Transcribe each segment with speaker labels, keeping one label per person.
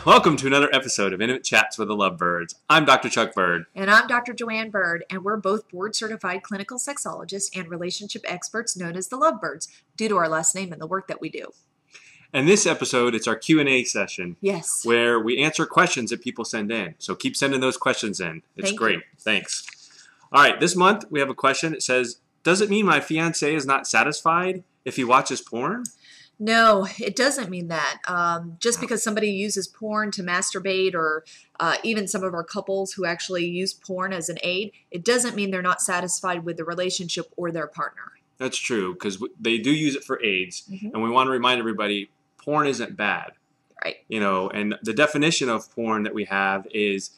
Speaker 1: Welcome to another episode of Intimate Chats with the Lovebirds. I'm Dr. Chuck Bird.
Speaker 2: And I'm Dr. Joanne Bird, and we're both board-certified clinical sexologists and relationship experts known as the Lovebirds, due to our last name and the work that we do.
Speaker 1: And this episode, it's our Q&A session.
Speaker 2: Yes.
Speaker 1: Where we answer questions that people send in. So keep sending those questions in. It's
Speaker 2: Thank
Speaker 1: great.
Speaker 2: you.
Speaker 1: Thanks. All right, this month we have a question. It says, does it mean my fiancé is not satisfied if he watches porn?
Speaker 2: No, it doesn't mean that. Just because somebody uses porn to masturbate, or even some of our couples who actually use porn as an aid, it doesn't mean they're not satisfied with the relationship or their partner.
Speaker 1: That's true, because they do use it for aids.
Speaker 2: Mm-hmm.
Speaker 1: And we want to remind everybody, porn isn't bad.
Speaker 2: Right.
Speaker 1: You know, and the definition of porn that we have is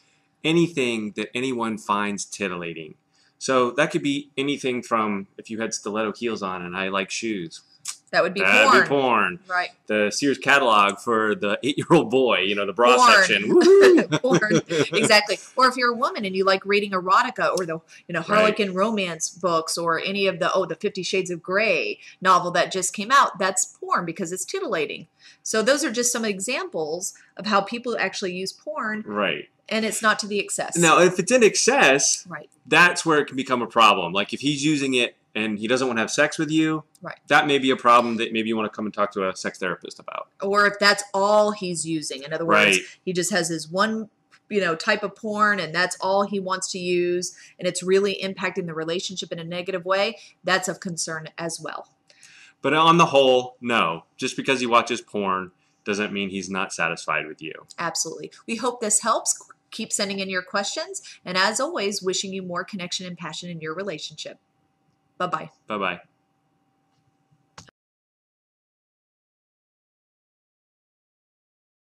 Speaker 1: anything that anyone finds titillating. So that could be anything from if you had stiletto heels on and I like shoes.
Speaker 2: That would be
Speaker 1: That'd
Speaker 2: porn.
Speaker 1: be porn.
Speaker 2: Right.
Speaker 1: The Sears catalog for the 8-year-old boy, you know, the bra
Speaker 2: Porn.
Speaker 1: section. Woo-hoo!
Speaker 2: Porn. Exactly. Or if you're a woman and you like reading erotica or the Harlequin romance books, or any of the 50 Shades of Grey novel that just came out, that's porn because it's titillating. So those are just some examples of how people actually use porn.
Speaker 1: Right.
Speaker 2: And it's not to the excess.
Speaker 1: Now, if it's in excess,
Speaker 2: right,
Speaker 1: that's where it can become a problem. Like if he's using it and he doesn't want to have sex with you,
Speaker 2: right,
Speaker 1: that may be a problem that maybe you want to come and talk to a sex therapist about.
Speaker 2: Or if that's all he's using. In other words,
Speaker 1: right,
Speaker 2: he just has his one type of porn and that's all he wants to use, and it's really impacting the relationship in a negative way, that's of concern as well.
Speaker 1: But on the whole, no. Just because he watches porn doesn't mean he's not satisfied with you.
Speaker 2: Absolutely. We hope this helps. Keep sending in your questions. And as always, wishing you more connection and passion in your relationship. Bye-bye.
Speaker 1: Bye-bye.